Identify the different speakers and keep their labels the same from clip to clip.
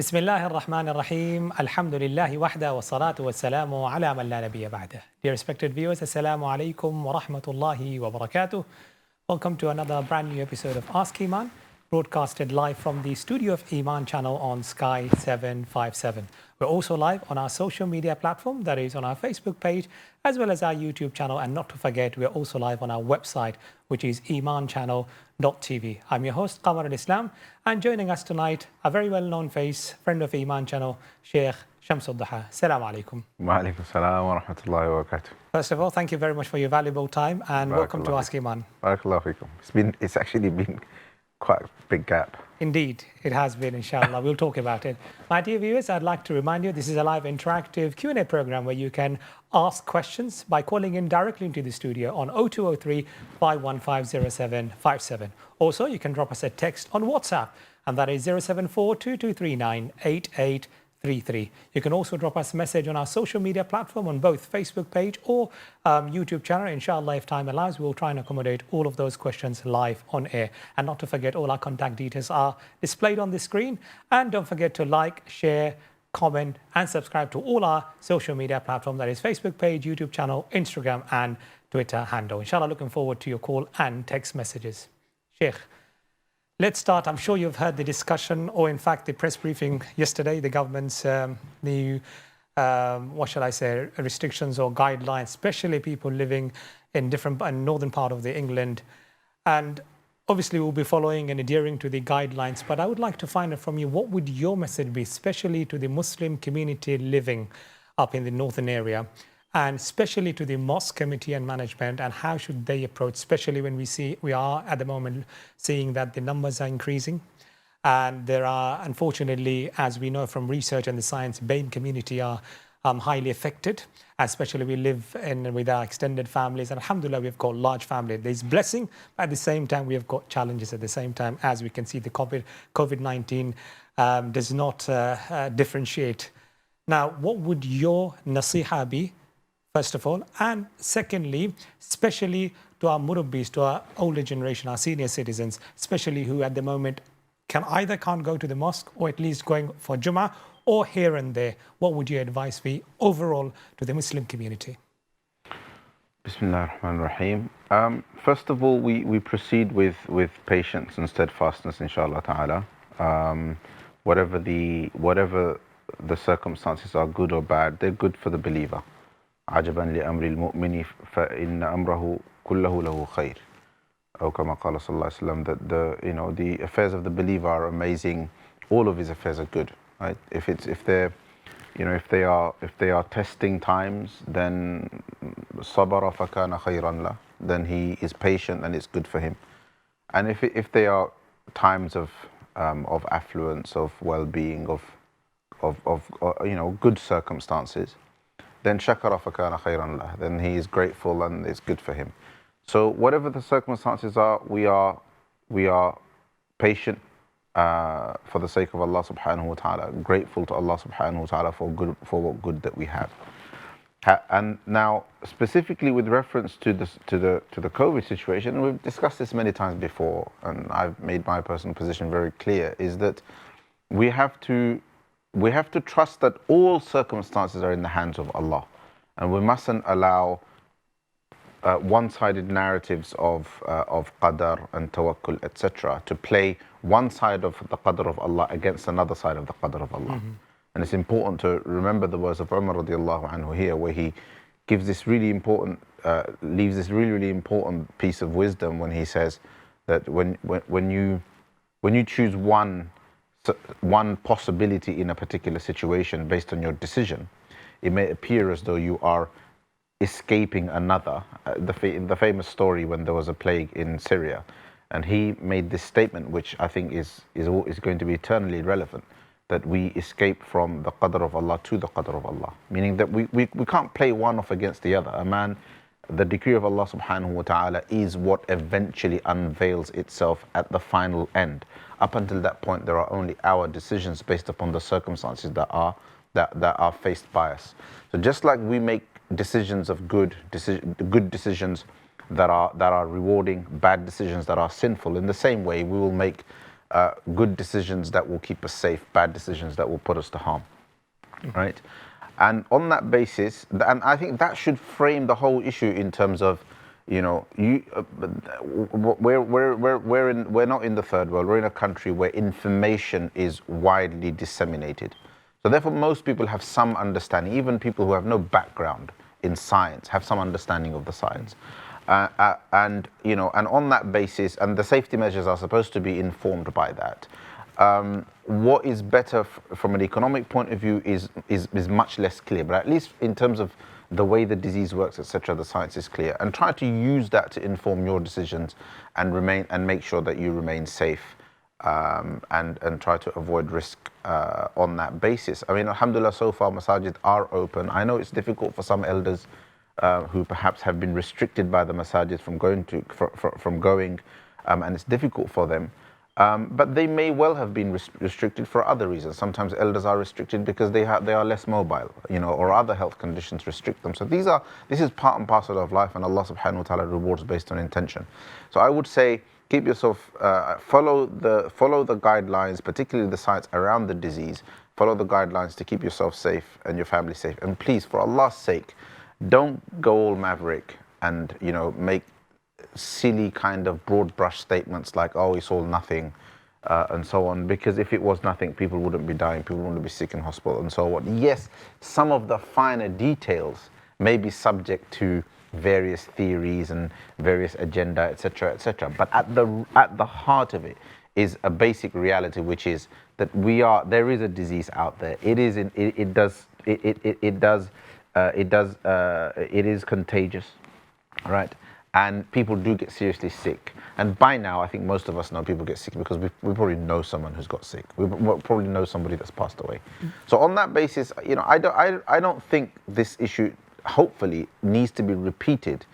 Speaker 1: بسم الله الرحمن الرحيم الحمد لله وحده والصلاة والسلام على من لا نبي بعده. Dear respected viewers, Assalamu alaikum wa rahmatullahi wa barakatuh. Welcome to another brand new episode of Ask Eman, broadcasted live from the studio of Eman Channel on Sky 757. We're also live on our social media platform, that is on our Facebook page, as well as our YouTube channel. And not to forget, we're also live on our website, which is Eman Channel TV. I'm your host, Qamarul, and joining us tonight, a very well-known face, friend of Eman Channel, Shaykh Ad-Duha. Assalamu alaikum.
Speaker 2: Wa alaikum salam wa rahmatullahi wa barakatuh.
Speaker 1: First of all, thank you very much for your valuable time and welcome to Ask Eman.
Speaker 2: Barakallahu feekum. It's actually been quite a big gap.
Speaker 1: Indeed, it has been, inshallah. We'll talk about it. My dear viewers, I'd like to remind you this is a live interactive Q&A program where you can ask questions by calling in directly into the studio on 0203 515 0757. Also, you can drop us a text on WhatsApp, and that is 074 2239 8833. You can also drop us a message on our social media platform on both Facebook page or YouTube channel. Inshallah, if time allows, we'll try and accommodate all of those questions live on air. And not to forget, all our contact details are displayed on the screen. And don't forget to like, share, comment, and subscribe to all our social media platforms. That is Facebook page, YouTube channel, Instagram, and Twitter handle. Inshallah, looking forward to your call and text messages. Shaykh, let's start. I'm sure you've heard the discussion, or in fact, the press briefing yesterday, the government's new, what shall I say, restrictions or guidelines, especially people living in northern part of the England. And obviously, we'll be following and adhering to the guidelines. But I would like to find out from you, what would your message be, especially to the Muslim community living up in the northern area, and especially to the mosque committee and management, and how should they approach, especially when we are at the moment seeing that the numbers are increasing, and there are, unfortunately, as we know from research and the science, BAME community are highly affected, especially we live with our extended families, and alhamdulillah, we've got large family. There's blessing, but at the same time, we have got challenges at the same time. As we can see, the COVID-19 does not differentiate. Now, what would your nasiha be, first of all? And secondly, especially to our murabbis, to our older generation, our senior citizens, especially who at the moment can't go to the mosque, or at least going for Jummah, or here and there, what would your advice be overall to the Muslim community?
Speaker 2: Bismillah ar-Rahman ar-Rahim. First of all, we proceed with patience and steadfastness, inshallah ta'ala. Whatever the circumstances are, good or bad, they're good for the believer. عجبا لأمر المؤمن فإن أمره كله له خير. أو كما قال صلى الله عليه وسلم, that the affairs of the believer are amazing. All of his affairs are good. Right? If they are testing times, then صبر فكان خيرا له. Then he is patient and it's good for him. And if they are times of affluence, of well-being, of good circumstances, then shakara fakana khayran lah. Then he is grateful and it's good for him. So whatever the circumstances are, we are patient for the sake of Allah subhanahu wa ta'ala, grateful to Allah subhanahu wa ta'ala for what good that we have. And now, specifically with reference to the COVID situation, and we've discussed this many times before, and I've made my personal position very clear, is that we have to trust that all circumstances are in the hands of Allah, and we mustn't allow one-sided narratives of qadar and tawakkul, etc., to play one side of the qadr of Allah against another side of the qadr of Allah. Mm-hmm. And it's important to remember the words of Umar radiallahu anhu here, where he gives this really important, leaves this really important piece of wisdom when he says that when you choose one possibility in a particular situation based on your decision, it may appear as though you are escaping another. The famous story when there was a plague in Syria, and he made this statement, which I think is going to be eternally relevant, that we escape from the qadr of Allah to the qadr of Allah, meaning that we can't play one off against the other. The decree of Allah subhanahu wa ta'ala is what eventually unveils itself at the final end. Up until that point, there are only our decisions based upon the circumstances that are faced by us. So just like we make decisions of good decisions that are rewarding, bad decisions that are sinful, in the same way we will make good decisions that will keep us safe, bad decisions that will put us to harm, right? And on that basis, and I think that should frame the whole issue in terms of, you know, we're not in the third world. We're in a country where information is widely disseminated. So therefore, most people have some understanding. Even people who have no background in science have some understanding of the science. And you know, and on that basis, and the safety measures are supposed to be informed by that. What is better from an economic point of view is much less clear, but at least in terms of the way the disease works, etc., the science is clear. And try to use that to inform your decisions and make sure that you remain safe, and try to avoid risk on that basis. I mean, alhamdulillah, so far masajid are open. I know it's difficult for some elders who perhaps have been restricted by the masajid from going, and it's difficult for them. But they may well have been restricted for other reasons. Sometimes elders are restricted because they are less mobile, you know, or other health conditions restrict them. So this is part and parcel of life, and Allah subhanahu wa ta'ala rewards based on intention. So I would say keep yourself, follow the guidelines, particularly the science around the disease. Follow the guidelines to keep yourself safe and your family safe. And please, for Allah's sake, don't go all maverick and, you know, make silly kind of broad brush statements like, oh, it's all nothing, and so on, because if it was nothing, people wouldn't be dying, people wouldn't be sick in hospital and so on. Yes, some of the finer details may be subject to various theories and various agenda, etc., etc., but at the heart of it is a basic reality, which is that there is a disease out there. It is contagious, right? And people do get seriously sick. And by now, I think most of us know people get sick because we probably know someone who's got sick. We probably know somebody that's passed away. So on that basis, you know, I don't think this issue, hopefully, needs to be repeated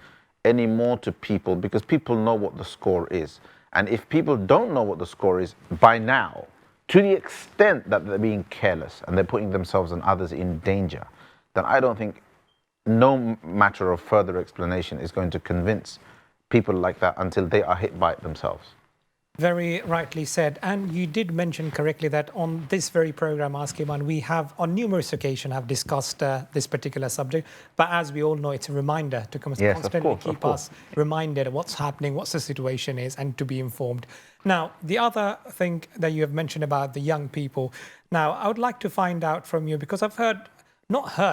Speaker 2: anymore to people, because people know what the score is. And if people don't know what the score is by now, to the extent that they're being careless and they're putting themselves and others in danger, then I don't think no matter of further explanation is going to convince people like that until they are hit by it themselves.
Speaker 1: Very rightly said. And you did mention correctly that on this very program, Ask Eman, we have on numerous occasions have discussed this particular subject. But as we all know, it's a reminder to constantly keep us reminded of what's happening, what the situation is, and to be informed. Now, the other thing that you have mentioned about the young people. Now, I would like to find out from you, because I've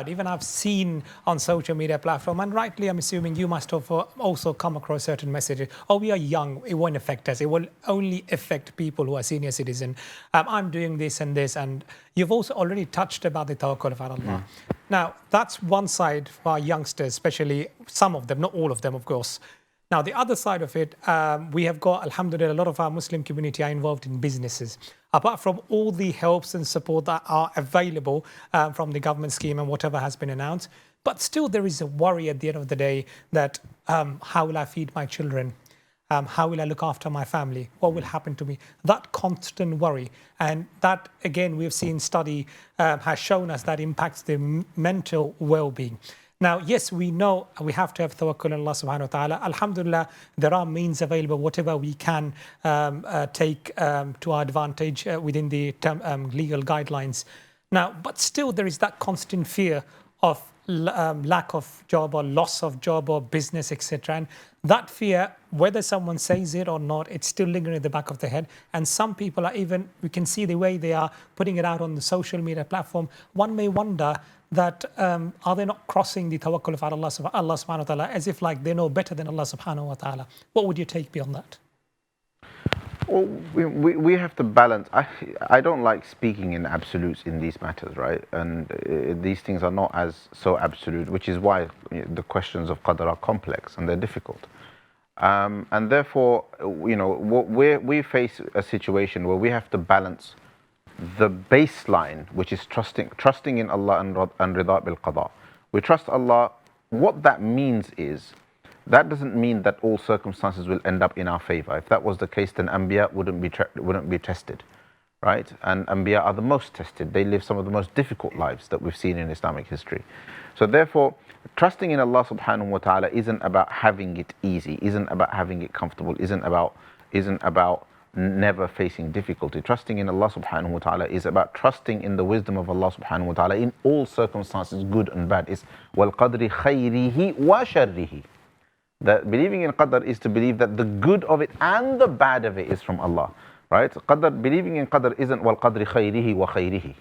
Speaker 1: even I've seen on social media platform, and rightly I'm assuming you must have also come across certain messages. Oh, we are young, it won't affect us. It will only affect people who are senior citizen. I'm doing this and this, and you've also already touched about the tawakkul of Allah. Now, that's one side for our youngsters, especially some of them, not all of them, of course. Now, the other side of it, we have got, alhamdulillah, a lot of our Muslim community are involved in businesses. Apart from all the helps and support that are available from the government scheme and whatever has been announced, but still there is a worry at the end of the day that how will I feed my children? How will I look after my family? What will happen to me? That constant worry. And that, again, we've seen study has shown us that impacts the mental well-being. Now, yes, we know we have to have tawakkul on Allah subhanahu wa ta'ala. Alhamdulillah, there are means available, whatever we can take to our advantage within the legal guidelines. Now, but still there is that constant fear of lack of job or loss of job or business, etc. And that fear, whether someone says it or not, it's still lingering in the back of the head. And some people are even, we can see the way they are putting it out on the social media platform. One may wonder that are they not crossing the tawakkul of Allah subhanahu wa ta'ala, as if like they know better than Allah subhanahu wa ta'ala. What would you take beyond that?
Speaker 2: Well, we have to balance. I don't like speaking in absolutes in these matters, right? And these things are not as so absolute, which is why the questions of qadr are complex and they're difficult. And therefore, you know, we face a situation where we have to balance the baseline, which is trusting in Allah and rida bil qada. We trust Allah. What that means is, that doesn't mean that all circumstances will end up in our favor. If that was the case, then Anbiya wouldn't be tested, right? And Anbiya are the most tested. They live some of the most difficult lives that we've seen in Islamic history. So therefore, trusting in Allah subhanahu wa ta'ala isn't about having it easy, isn't about having it comfortable, isn't about never facing difficulty. Trusting in Allah subhanahu wa ta'ala is about trusting in the wisdom of Allah subhanahu wa ta'ala in all circumstances, good and bad. It's وَالْقَدْرِ خَيْرِهِ وَشَرِّهِ. That believing in qadr is to believe that the good of it and the bad of it is from Allah, right? Qadr, believing in qadr isn't وَالْقَدْرِ خَيْرِهِ وَخَيْرِهِ,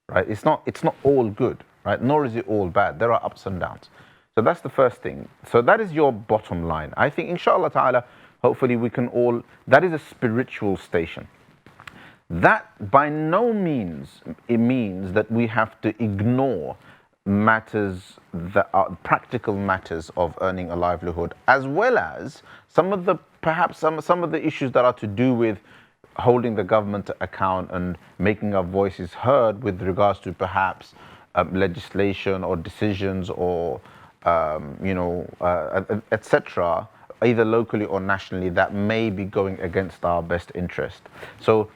Speaker 2: right? It's not all good, right? Nor is it all bad. There are ups and downs. So that's the first thing. So that is your bottom line. I think inshallah ta'ala, hopefully we can all, that is a spiritual station. That by no means it means that we have to ignore matters that are practical matters of earning a livelihood, as well as some of the perhaps some of the issues that are to do with holding the government to account and making our voices heard with regards to perhaps legislation or decisions or etc., either locally or nationally, that may be going against our best interest. So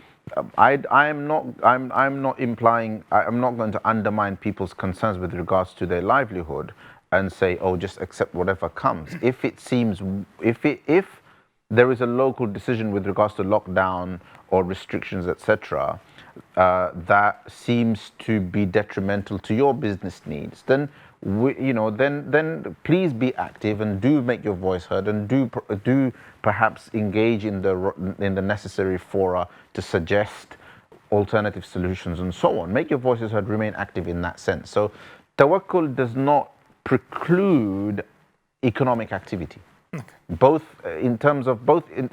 Speaker 2: I'm not implying, I'm not going to undermine people's concerns with regards to their livelihood and say, oh, just accept whatever comes. If it seems, if there is a local decision with regards to lockdown or restrictions, etc., that seems to be detrimental to your business needs, then then please be active and do make your voice heard and do perhaps engage in the necessary fora to suggest alternative solutions and so on. Make your voices heard, remain active in that sense. So tawakkul does not preclude economic activity. Okay. Both in terms of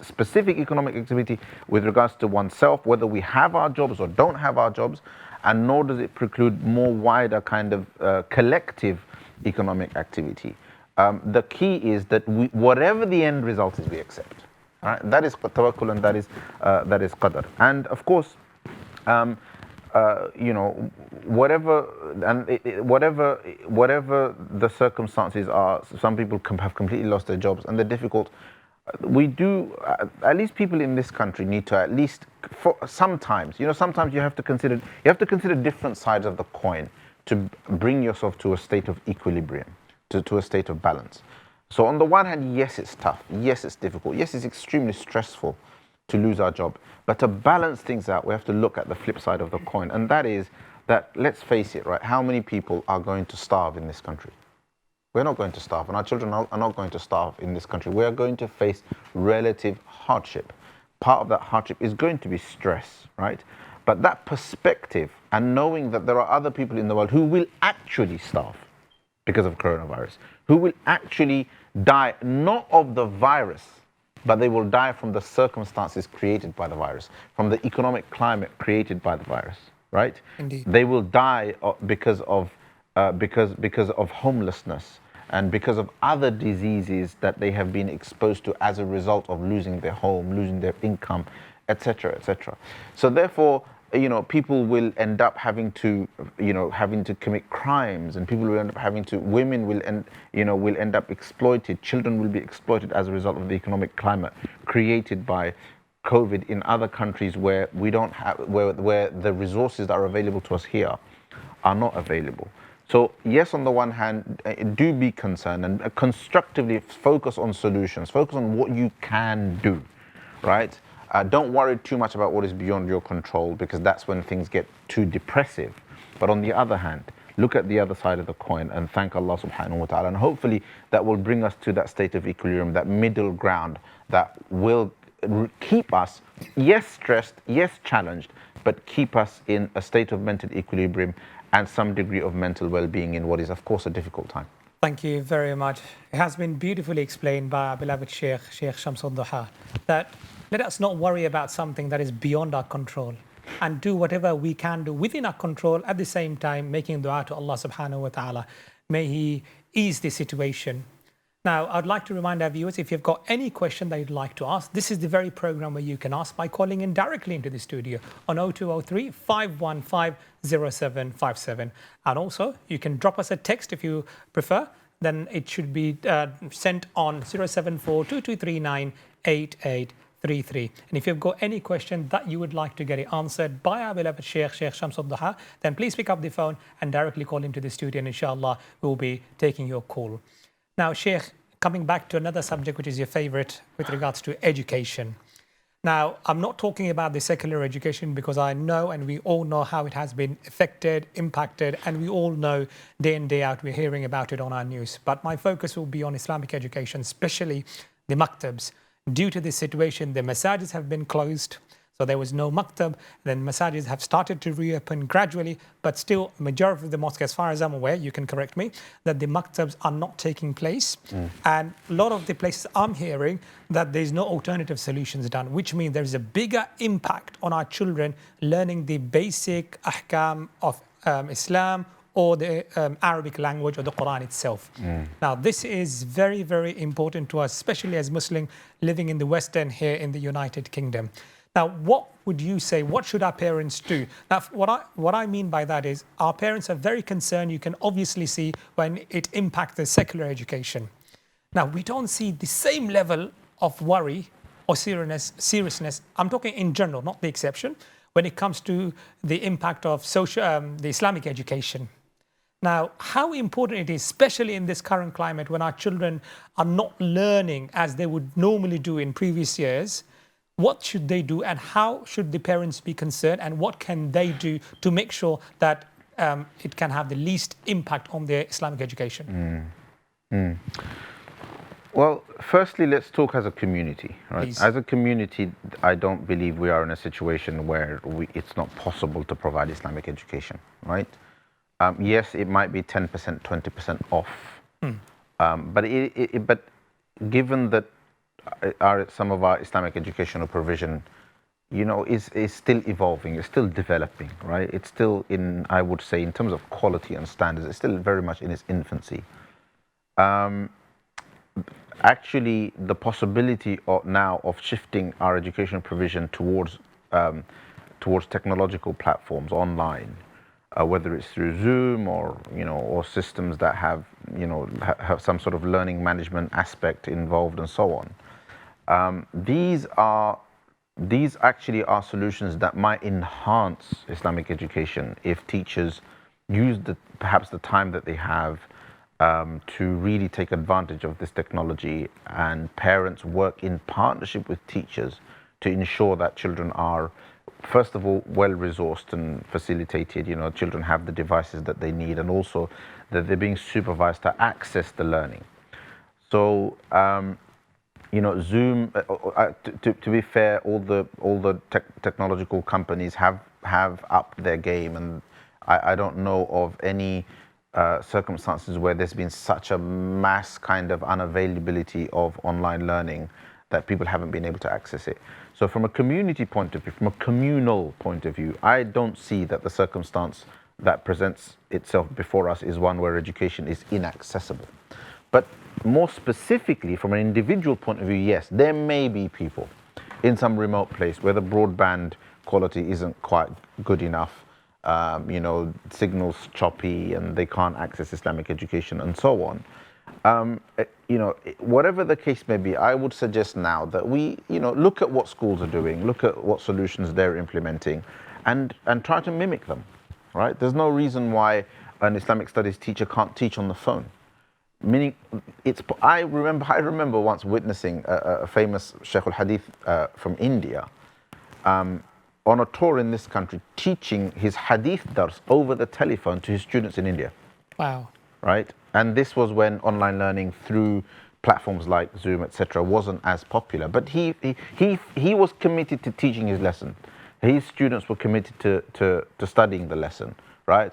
Speaker 2: specific economic activity with regards to oneself, whether we have our jobs or don't have our jobs, and nor does it preclude more wider kind of collective economic activity. The key is that whatever the end result is, we accept. Right? That is tawakkul, and that is qadr. And of course, whatever the circumstances are, some people have completely lost their jobs and they're difficult. We do, at least people in this country need to at least, sometimes you have to consider different sides of the coin to bring yourself to a state of equilibrium, to a state of balance. So on the one hand, yes, it's tough. Yes, it's difficult. Yes, it's extremely stressful to lose our job. But to balance things out, we have to look at the flip side of the coin. And that is that, let's face it, right? How many people are going to starve in this country? We're not going to starve, and our children are not going to starve in this country. We are going to face relative hardship. Part of that hardship is going to be stress, right? But that perspective and knowing that there are other people in the world who will actually starve because of coronavirus, who will actually die not of the virus, but they will die from the circumstances created by the virus, from the economic climate created by the virus, right?
Speaker 1: Indeed.
Speaker 2: They will die because of homelessness and because of other diseases that they have been exposed to as a result of losing their home, losing their income, etc., etc. So therefore, people will end up having to commit crimes, and people will end up women will end up exploited, children will be exploited as a result of the economic climate created by COVID in other countries where we don't have, where the resources that are available to us here are not available. So yes, on the one hand, do be concerned and constructively focus on solutions, focus on what you can do, right? Don't worry too much about what is beyond your control, because that's when things get too depressive. But on the other hand, look at the other side of the coin and thank Allah subhanahu wa ta'ala. And hopefully that will bring us to that state of equilibrium, that middle ground that will keep us, yes, stressed, yes, challenged, but keep us in a state of mental equilibrium and some degree of mental well-being in what is, of course, a difficult time.
Speaker 1: Thank you very much. It has been beautifully explained by our beloved Shaykh Ad-Duha, that let us not worry about something that is beyond our control and do whatever we can do within our control, at the same time making dua to Allah subhanahu wa ta'ala. May He ease the situation. Now, I'd like to remind our viewers, if you've got any question that you'd like to ask, this is the very program where you can ask by calling in directly into the studio on 0203 515 0757. And also, you can drop us a text if you prefer. Then it should be sent on 074 2239 8833. And if you've got any question that you would like to get it answered by our beloved Shaykh Ad-Duha, then please pick up the phone and directly call into the studio, and inshallah, we'll be taking your call. Now, Shaykh, coming back to another subject which is your favorite with regards to education. Now, I'm not talking about the secular education because I know and we all know how it has been affected, impacted, and we all know day in, day out, we're hearing about it on our news. But my focus will be on Islamic education, especially the maktabs. Due to this situation, the masajid have been closed. So there was no maktab. Then masajid have started to reopen gradually, but still majority of the mosques, as far as I'm aware, you can correct me, that the maktabs are not taking place. And a lot of the places I'm hearing that there's no alternative solutions done, which means there's a bigger impact on our children learning the basic ahkam of Islam or the Arabic language or the Quran itself. Now, this is very, very important to us, especially as Muslim living in the West End here in the United Kingdom. Now, what would you say, what should our parents do? Now, what I mean by that is our parents are very concerned. You can obviously see when it impacts the secular education. Now, we don't see the same level of worry or seriousness. I'm talking in general, not the exception, when it comes to the impact of the Islamic education. Now, how important it is, especially in this current climate when our children are not learning as they would normally do in previous years. What should they do and how should the parents be concerned and what can they do to make sure that it can have the least impact on their Islamic education?
Speaker 2: Well, firstly, let's talk as a community, right?
Speaker 1: Please.
Speaker 2: As a community, I don't believe we are in a situation where it's not possible to provide Islamic education, right? Yes, it might be 10%, 20% off, but given that some of our Islamic educational provision, is still evolving, it's still developing, right? It's still I would say, in terms of quality and standards, it's still very much in its infancy. Actually, the possibility now of shifting our educational provision towards technological platforms online, whether it's through Zoom or systems that have some sort of learning management aspect involved and so on. These actually are solutions that might enhance Islamic education if teachers use perhaps the time that they have to really take advantage of this technology, and parents work in partnership with teachers to ensure that children are, first of all, well-resourced and facilitated. Children have the devices that they need, and also that they're being supervised to access the learning. So, Zoom. To be fair, all the technological companies have upped their game, and I don't know of any circumstances where there's been such a mass kind of unavailability of online learning that people haven't been able to access it. So from a community point of view, from a communal point of view, I don't see that the circumstance that presents itself before us is one where education is inaccessible. But more specifically, from an individual point of view, yes, there may be people in some remote place where the broadband quality isn't quite good enough, signals choppy and they can't access Islamic education and so on. Whatever the case may be, I would suggest now that we, look at what schools are doing, look at what solutions they're implementing, and try to mimic them, right? There's no reason why an Islamic studies teacher can't teach on the phone. Meaning, I remember once witnessing a famous Shaykh al-Hadith from India on a tour in this country, teaching his Hadith dars over the telephone to his students in India.
Speaker 1: Wow.
Speaker 2: Right? And this was when online learning through platforms like Zoom, etc., wasn't as popular. But he was committed to teaching his lesson. His students were committed to studying the lesson. Right?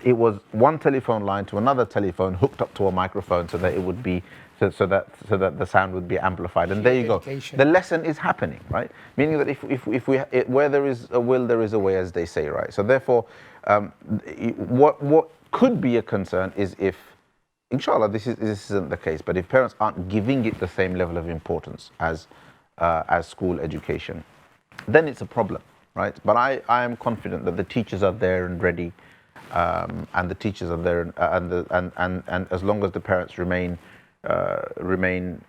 Speaker 2: It was one telephone line to another telephone hooked up to a microphone so that it would be so that the sound would be amplified. And there you go. The lesson is happening, right? Meaning that where there is a will, there is a way, as they say, right? So therefore, what could be a concern is if, inshallah, this isn't the case, but if parents aren't giving it the same level of importance as school education, then it's a problem, right? But I am confident that the teachers are there and ready, and the teachers are there, and as long as the parents remain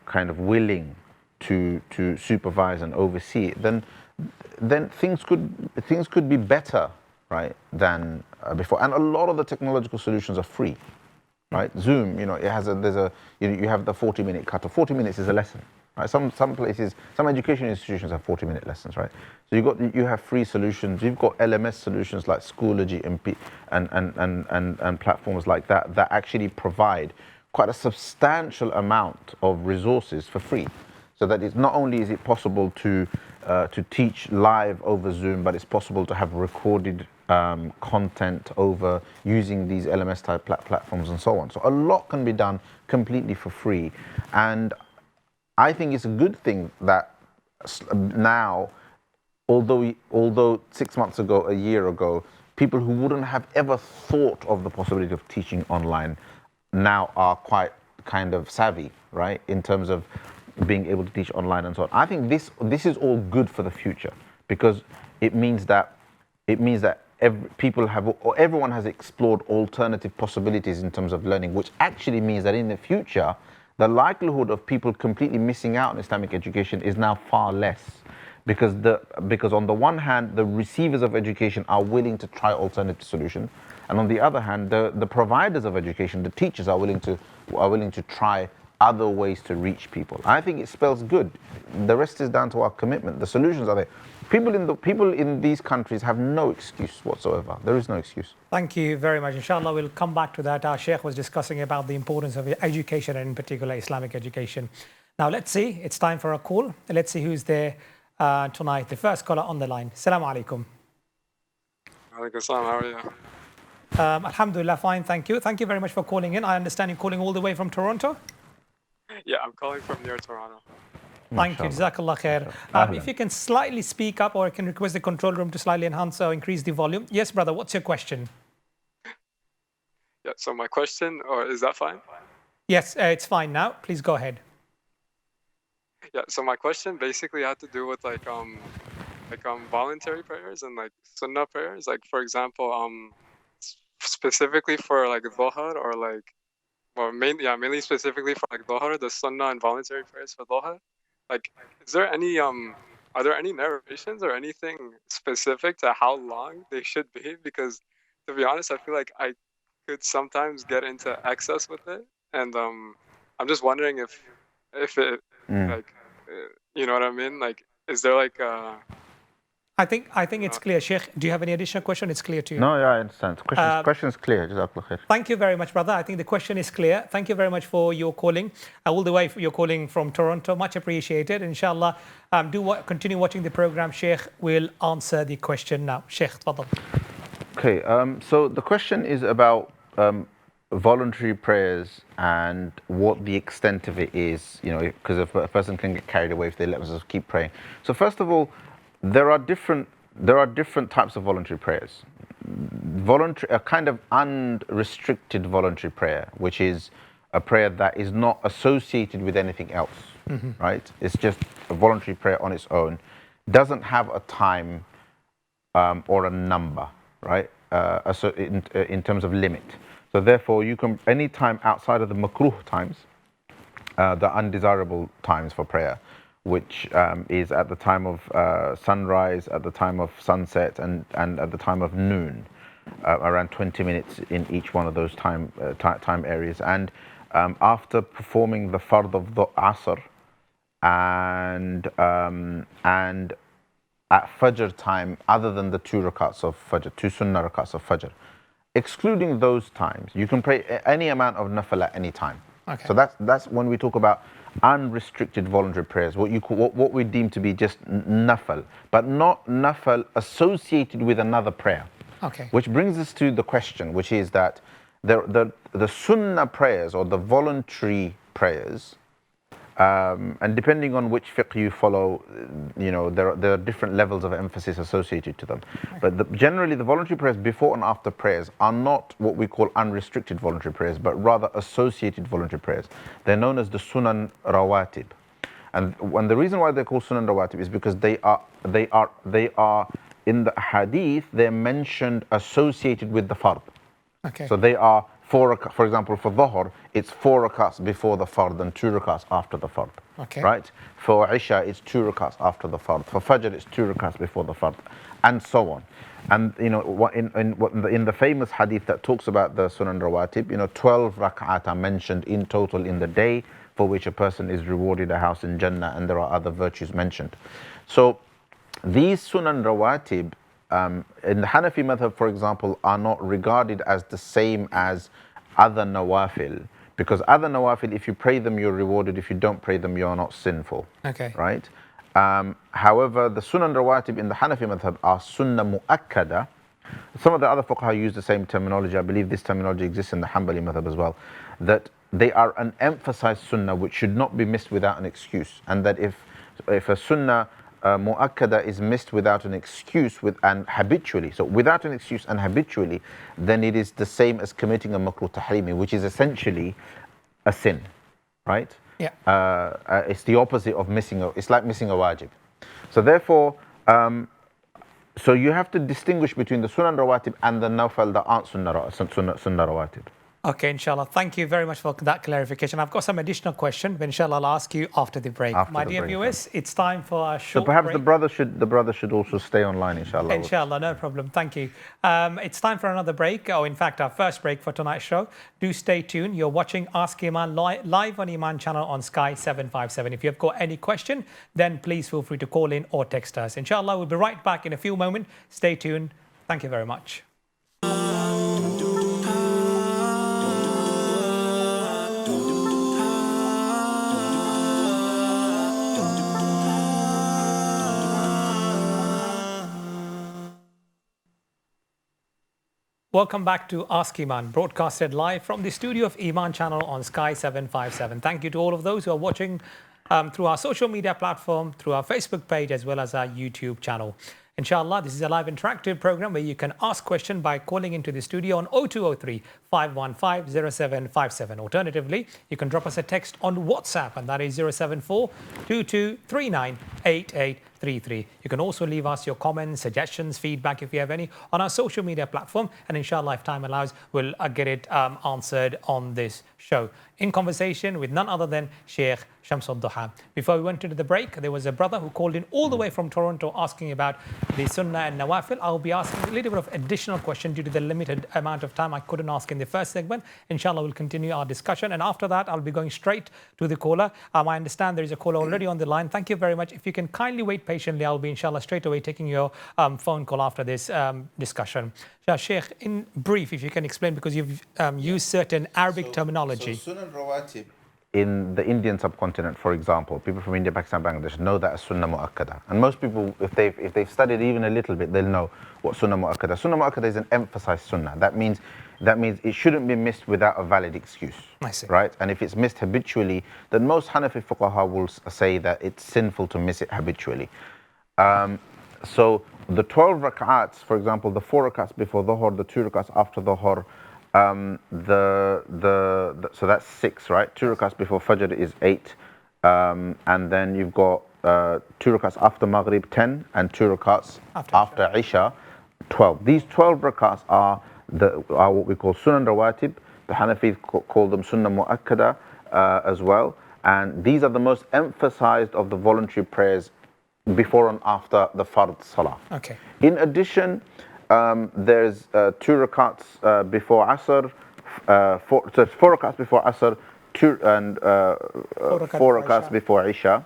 Speaker 2: kind of willing to supervise and oversee it, then things could be better, right, than before. And a lot of the technological solutions are free, right? Zoom, it has you have the 40-minute cut. 40 minutes is a lesson, right? Some places, some education institutions have 40-minute lessons, right? So you have free solutions. You've got LMS solutions like Schoology and platforms like that actually provide quite a substantial amount of resources for free. So that it's not only is it possible to teach live over Zoom, but it's possible to have recorded content over using these LMS type platforms and so on. So a lot can be done completely for free, and I think it's a good thing that now, although 6 months ago, a year ago, people who wouldn't have ever thought of the possibility of teaching online now are quite kind of savvy, right, in terms of being able to teach online and so on. I think this is all good for the future, because it means that everyone has explored alternative possibilities in terms of learning, which actually means that in the future, the likelihood of people completely missing out on Islamic education is now far less, because on the one hand, the receivers of education are willing to try alternative solutions, and on the other hand, the providers of education, the teachers, are willing to try other ways to reach people. I think it spells good. The rest is down to our commitment. The solutions are there. People in these countries have no excuse whatsoever. There is no excuse.
Speaker 1: Thank you very much. Inshallah, we'll come back to that. Our Shaykh was discussing about the importance of education, and in particular Islamic education. Now let's see, it's time for a call. Let's see who's there tonight. The first caller on the line. Assalamu alaikum.
Speaker 3: Alaikum salam, how are you?
Speaker 1: Alhamdulillah, fine, thank you. Thank you very much for calling in. I understand you're calling all the way from Toronto?
Speaker 3: Yeah, I'm calling from near Toronto.
Speaker 1: Thank you, Jazakallah khair. If you can slightly speak up, or I can request the control room to slightly enhance or increase the volume. Yes, brother, what's your question?
Speaker 3: Yeah, so my question, or is that fine?
Speaker 1: Yes, it's fine now. Please go ahead.
Speaker 3: Yeah, so my question basically had to do with voluntary prayers and like sunnah prayers. Like, for example, specifically for like dhuhr, or like, well, mainly specifically for like dhuhr, the sunnah and voluntary prayers for dhuhr. Like, is there any are there any narrations or anything specific to how long they should be? Because to be honest, I feel like I could sometimes get into excess with it, and I'm just wondering if it like you know what I mean? Like, is there like
Speaker 1: I think it's clear. Sheikh, do you have any additional question? It's clear to you.
Speaker 2: No, yeah, I understand. Question is clear. Jazakallah khair.
Speaker 1: Thank you very much, brother. I think the question is clear. Thank you very much for your calling. All the way you're calling from Toronto. Much appreciated. Inshallah, continue watching the program. Sheikh will answer the question now. Sheikh, tafadhal.
Speaker 2: Okay, so the question is about voluntary prayers and what the extent of it is, because a person can get carried away if they let themselves keep praying. So first of all, there are different types of voluntary prayers. A kind of unrestricted voluntary prayer, which is a prayer that is not associated with anything else, right? It's just a voluntary prayer on its own, doesn't have a time or a number, right? So in terms of limit. So therefore, you can any time outside of the makruh times, the undesirable times for prayer, which is at the time of sunrise, at the time of sunset, and at the time of noon, around 20 minutes in each one of those time areas. And after performing the fard of the asr and at fajr time, other than the 2 rakats of fajr, 2 sunnah rakats of fajr, excluding those times, you can pray any amount of nafil at any time. Okay. So that's when we talk about unrestricted voluntary prayers, what we deem to be just nafil, but not nafil associated with another prayer.
Speaker 1: Okay.
Speaker 2: Which brings us to the question, which is that the sunnah prayers, or the voluntary prayers, and depending on which fiqh you follow, there are different levels of emphasis associated to them. But generally, the voluntary prayers before and after prayers are not what we call unrestricted voluntary prayers, but rather associated voluntary prayers. They're known as the sunan rawatib, and the reason why they're called sunan rawatib is because they are in the hadith. They're mentioned associated with the fard.
Speaker 1: Okay.
Speaker 2: So they are for example, for dhuhr, it's 4 rakats before the fard and 2 rakats after the fard.
Speaker 1: Okay.
Speaker 2: Right? For isha, it's 2 rakats after the fard. For fajr, it's 2 rakats before the fard, and so on. And in the famous hadith that talks about the sunan rawatib, 12 rak'at are mentioned in total in the day, for which a person is rewarded a house in Jannah, and there are other virtues mentioned. So these Sunan Rawatib in the Hanafi madhab, for example, are not regarded as the same as other Nawafil, because other Nawafil, if you pray them, you're rewarded. If you don't pray them, you're not sinful.
Speaker 1: Okay.
Speaker 2: Right? However, the Sunan Rawatib in the Hanafi madhab are Sunnah Mu'akkada. Some of the other fuqaha use the same terminology. I believe this terminology exists in the Hanbali madhab as well, that they are an emphasized sunnah which should not be missed without an excuse, and that if a sunnah mu'akkada is missed without an excuse and habitually, so without an excuse and habitually, then it is the same as committing a makruh tahrimi, which is essentially a sin, right?
Speaker 1: Yeah.
Speaker 2: It's the opposite of it's like missing a wajib. So therefore, so you have to distinguish between the Sunan Rawatib and the Nawfal that aren't Sunnah Rawatib.
Speaker 1: Okay, inshallah. Thank you very much for that clarification. I've got some additional questions, but inshallah I'll ask you after the break.
Speaker 2: After
Speaker 1: My
Speaker 2: the
Speaker 1: dear
Speaker 2: break,
Speaker 1: viewers, it's time for a short
Speaker 2: So perhaps
Speaker 1: break.
Speaker 2: the brother should also stay online, inshallah.
Speaker 1: Inshallah, no problem. Thank you. It's time for another break, or in fact, our first break for tonight's show. Do stay tuned. You're watching Ask Eman live on Eman Channel on Sky 757. If you've got any question, then please feel free to call in or text us. Inshallah, we'll be right back in a few moments. Stay tuned. Thank you very much. Welcome back to Ask Eman, broadcasted live from the studio of Eman Channel on Sky 757. Thank you to all of those who are watching through our social media platform, through our Facebook page, as well as our YouTube channel. Inshallah, this is a live interactive program where you can ask questions by calling into the studio on 0203 515 0757. Alternatively, you can drop us a text on WhatsApp, and that is 074 2239 8833. You can also leave us your comments, suggestions, feedback if you have any on our social media platform, and inshallah, if time allows, we'll get it answered on this show in conversation with none other than Shaykh Ad-Duha. Before we went into the break, there was a brother who called in all the way from Toronto asking about the Sunnah and Nawafil. I'll be asking a little bit of additional question due to the limited amount of time I couldn't ask in the first segment. Inshallah, we'll continue our discussion, and after that, I'll be going straight to the caller. I understand there is a caller already on the line. Thank you very much. If you can kindly wait patiently, I'll be inshallah straight away taking your phone call after this discussion. Shaykh, in brief, if you can explain, because you've used certain Arabic terminology.
Speaker 2: So Sunan Rawatib in the Indian subcontinent, for example, people from India, Pakistan, Bangladesh know that as Sunnah Mu'akkada. And most people, if they've studied even a little bit, they'll know what Sunnah Mu'akkada. Sunnah Mu'akkada is an emphasized Sunnah. That means it shouldn't be missed without a valid excuse.
Speaker 1: I see.
Speaker 2: Right? And if it's missed habitually, then most Hanafi fuqaha will say that it's sinful to miss it habitually. So the 12 rak'ats, for example, the 4 rak'ats before Dhuhr, the 2 rak'ats after Dhuhr, so that's 6, right? 2 rak'ats before Fajr is 8, and then you've got 2 rak'ats after Maghrib, 10, and 2 rak'ats after Isha, 12. These 12 rak'ats are what we call Sunan Rawatib. The Hanafis call them Sunnah Mu'akkada as well, and these are the most emphasized of the voluntary prayers before and after the Fard Salah.
Speaker 1: Okay.
Speaker 2: In addition, there's 2 rakats before Asr, 4 rakats before Asr, 4 rakats before Isha.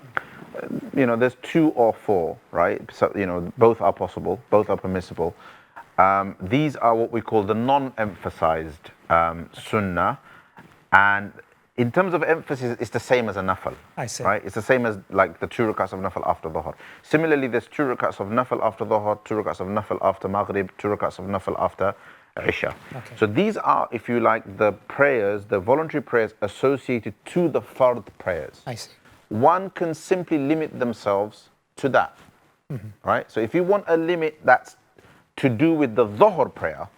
Speaker 2: There's 2 or 4, right? So, both are possible, both are permissible. These are what we call the non-emphasized sunnah, and in terms of emphasis, it's the same as a nafal.
Speaker 1: I see.
Speaker 2: Right? It's the same as like the 2 rakats of nafal after Dhuhr. Similarly, there's 2 rakats of nafal after Dhuhr, 2 rakats of nafal after Maghrib, 2 rakats of nafal after Isha.
Speaker 1: Okay.
Speaker 2: So these are, if you like, the prayers, the voluntary prayers associated to the fard prayers.
Speaker 1: I see.
Speaker 2: One can simply limit themselves to that. Right? So if you want a limit that's to do with the Dhuhr prayer,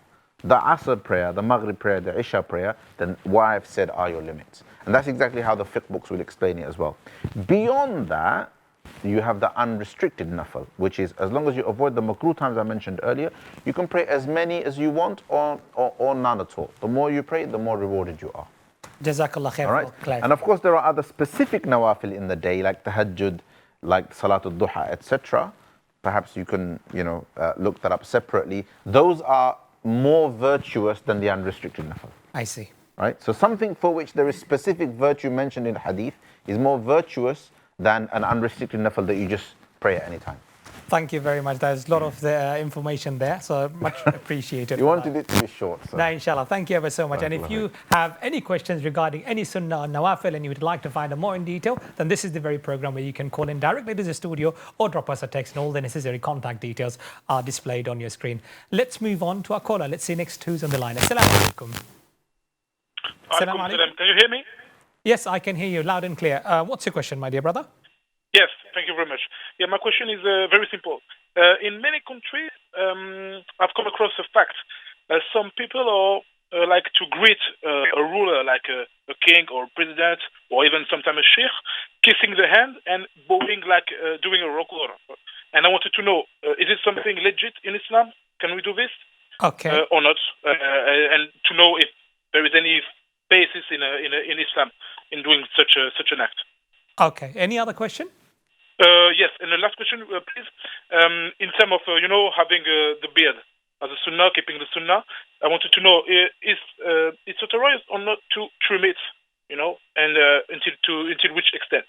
Speaker 2: the Asr prayer, the Maghrib prayer, the Isha prayer, then what I've said are your limits. And that's exactly how the fiqh books will explain it as well. Beyond that, you have the unrestricted nafal, which is as long as you avoid the makruh times I mentioned earlier, you can pray as many as you want or none at all. The more you pray, the more rewarded you are.
Speaker 1: Jazakallah khair.
Speaker 2: All right? And of course, there are other specific nawafil in the day, like tahajjud, like Salatul Duha, etc. Perhaps you can, look that up separately. Those are more virtuous than the unrestricted nafal.
Speaker 1: I see.
Speaker 2: right? So something for which there is specific virtue mentioned in hadith is more virtuous than an unrestricted nafil that you just pray at any time.
Speaker 1: Thank you very much. There's a lot of the information there, so much appreciated.
Speaker 2: You wanted it to be short, so.
Speaker 1: No, inshallah. Thank you ever so much. And if you have any questions regarding any sunnah or nawafil and you would like to find out more in detail, then this is the very program where you can call in directly to the studio or drop us a text, and all the necessary contact details are displayed on your screen. Let's move on to our caller. Let's see next who's on the line. Assalamu alaikum.
Speaker 4: Assalamu alaikum. Can you hear me?
Speaker 1: Yes, I can hear you loud and clear. What's your question, my dear brother?
Speaker 4: Yes, thank you very much. Yeah, my question is very simple. In many countries, I've come across a fact. Some people are like to greet a ruler, like a king or president, or even sometimes a sheikh, kissing the hand and bowing like doing a ruku'. And I wanted to know, is it something legit in Islam? Can we do this?
Speaker 1: Okay.
Speaker 4: Or not? And to know if there is any basis in Islam in doing such an act.
Speaker 1: Okay. Any other question?
Speaker 4: Yes, and the last question, please. In terms of, having the beard as a sunnah, keeping the sunnah, I wanted to know, is it's authorized or not to trim it, and until which extent?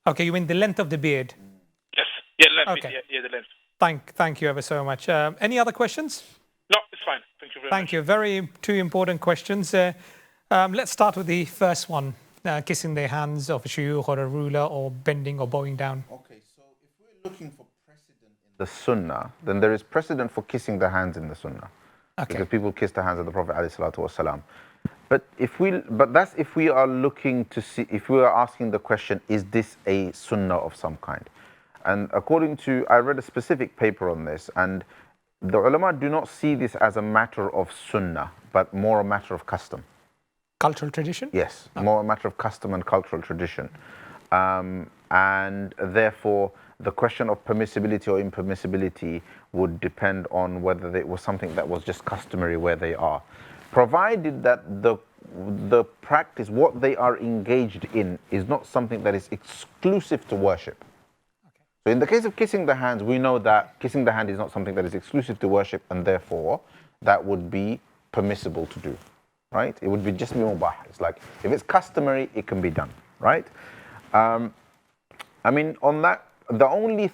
Speaker 1: Okay, you mean the length of the beard?
Speaker 4: Yes, yeah, length,
Speaker 1: okay.
Speaker 4: yeah, the length.
Speaker 1: Thank you ever so much. Any other questions?
Speaker 4: No, it's fine. Thank you very much.
Speaker 1: Thank you. Two important questions. Let's start with the first one. Kissing the hands of a shuyukh or a ruler, or bending or bowing down.
Speaker 2: Okay, so if we're looking for precedent in the sunnah, then there is precedent for kissing the hands in the sunnah. Okay. Because people kiss the hands of the Prophet ﷺ. But that's if we are looking to see, if we are asking the question, is this a sunnah of some kind? And according to, I read a specific paper on this, and the ulama do not see this as a matter of sunnah, but more a matter of custom.
Speaker 1: Cultural tradition?
Speaker 2: Yes, more a matter of custom and cultural tradition. And therefore, the question of permissibility or impermissibility would depend on whether it was something that was just customary where they are. Provided that the practice, what they are engaged in, is not something that is exclusive to worship. Okay. So in the case of kissing the hands, we know that kissing the hand is not something that is exclusive to worship, and therefore, that would be permissible to do. Right? It would be just mubah. It's like, if it's customary, it can be done, right? I mean, on that, the only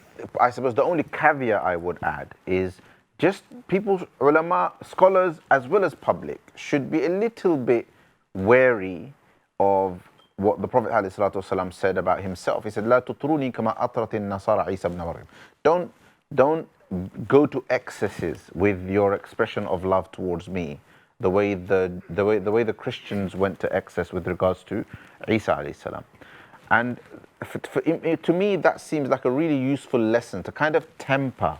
Speaker 2: caveat I would add is just people, ulama, scholars, as well as public, should be a little bit wary of what the Prophet ﷺ said about himself. He said, "La tutruni kama atratin nasara Isa ibn Maryam." Don't go to excesses with your expression of love towards me, the way the Christians went to excess with regards to Isa alayhi salam. And to me, that seems like a really useful lesson to kind of temper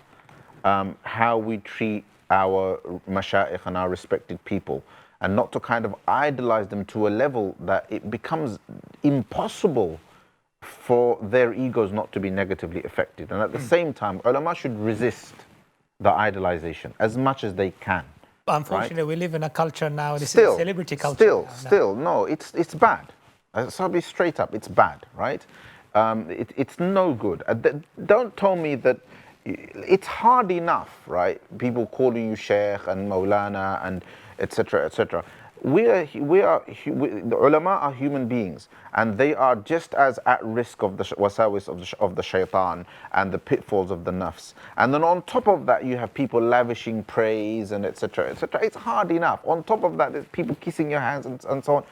Speaker 2: how we treat our mashayikh and our respected people, and not to kind of idolize them to a level that it becomes impossible for their egos not to be negatively affected. And at the same time, ulama should resist the idolization as much as they can.
Speaker 1: Unfortunately,
Speaker 2: right?
Speaker 1: We live in a culture now, this is a celebrity culture.
Speaker 2: No, it's bad. So I'll be straight up, it's bad, right? It's no good. Don't tell me that it's hard enough, right? People calling you Shaykh and Maulana and etc., etc. The ulama are human beings, and they are just as at risk of the wasawis of the shaitan and the pitfalls of the nafs. And then on top of that, you have people lavishing praise and etc., etc. It's hard enough. On top of that, there's people kissing your hands and so on.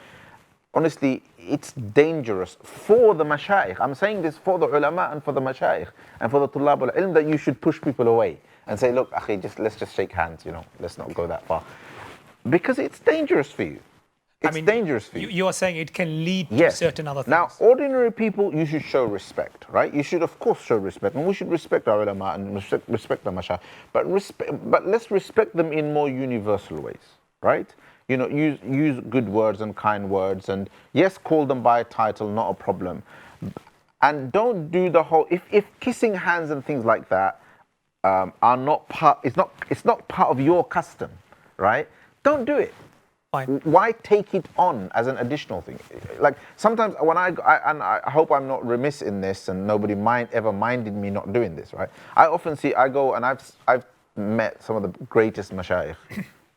Speaker 2: Honestly, it's dangerous for the mashayikh. I'm saying this for the ulama and for the mashayikh and for the tullab al-ilm, that you should push people away and say, look, akhi, let's just shake hands, let's not go that far. Because it's dangerous for you. It's dangerous for you.
Speaker 1: You are saying it can lead to certain other things.
Speaker 2: Now, ordinary people, you should show respect, right? You should, of course, show respect. And we should respect our ulama and respect the mashayikh. But let's respect them in more universal ways, right? Use good words and kind words, and yes, call them by a title, not a problem. And don't do the whole, if kissing hands and things like that are not part, it's not part of your custom, right? Don't do it.
Speaker 1: Fine.
Speaker 2: Why take it on as an additional thing? Like sometimes when I hope I'm not remiss in this, and nobody ever minded me not doing this, right? I often see, I go and I've met some of the greatest mashayikh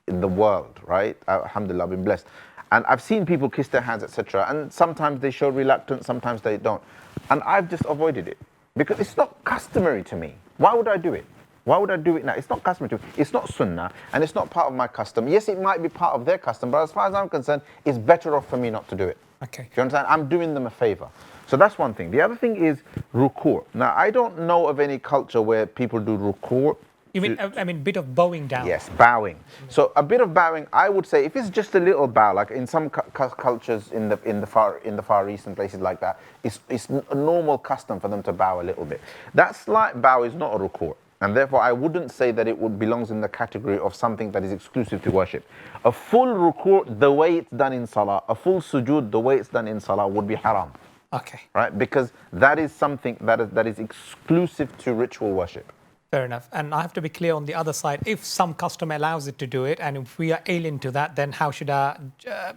Speaker 2: in the world, right? Alhamdulillah, I've been blessed. And I've seen people kiss their hands, etc. And sometimes they show reluctance, sometimes they don't. And I've just avoided it because it's not customary to me. Why would I do it? Why would I do it now? It's not customary to me. It's not sunnah, and it's not part of my custom. Yes, it might be part of their custom, but as far as I'm concerned, it's better off for me not to do it.
Speaker 1: Okay.
Speaker 2: Do you understand? I'm doing them a favor. So that's one thing. The other thing is ruku'. Now, I don't know of any culture where people do ruku'.
Speaker 1: You mean, I mean, bit of bowing down?
Speaker 2: Yes, bowing. So a bit of bowing, I would say, if it's just a little bow, like in some cultures in the Far East and places like that, it's a normal custom for them to bow a little bit. That slight bow is not a ruku', and therefore I wouldn't say that it belongs in the category of something that is exclusive to worship. A full ruku', the way it's done in salah, a full sujood, the way it's done in salah, would be haram.
Speaker 1: Okay.
Speaker 2: Right, because that is something that is exclusive to ritual worship.
Speaker 1: Fair enough. And I have to be clear on the other side. If some custom allows it to do it, and if we are alien to that, then how should our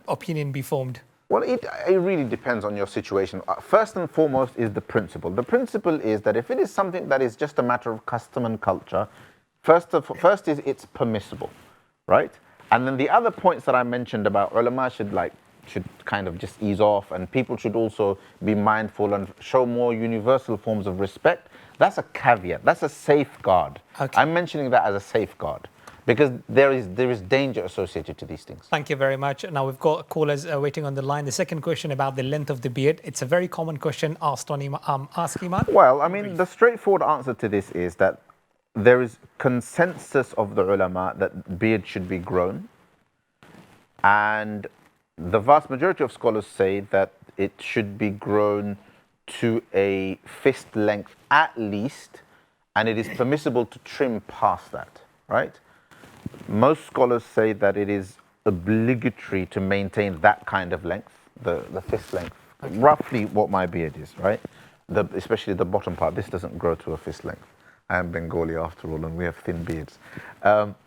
Speaker 1: opinion be formed?
Speaker 2: Well, it really depends on your situation. First and foremost is the principle. The principle is that if it is something that is just a matter of custom and culture, first is it's permissible, right? And then the other points that I mentioned about ulama should kind of just ease off, and people should also be mindful and show more universal forms of respect. That's a caveat. That's a safeguard.
Speaker 1: Okay.
Speaker 2: I'm mentioning that as a safeguard because there is danger associated to these things.
Speaker 1: Thank you very much. Now we've got callers waiting on the line. The second question about the length of the beard. It's a very common question asked on Ask Eman.
Speaker 2: Well, I mean, the straightforward answer to this is that there is consensus of the ulama that beard should be grown, and the vast majority of scholars say that it should be grown to a fist length at least, and it is permissible to trim past that, right? Most scholars say that it is obligatory to maintain that kind of length, the fist length, roughly what my beard is, right? Especially the bottom part. This doesn't grow to a fist length. I am Bengali after all, and we have thin beards.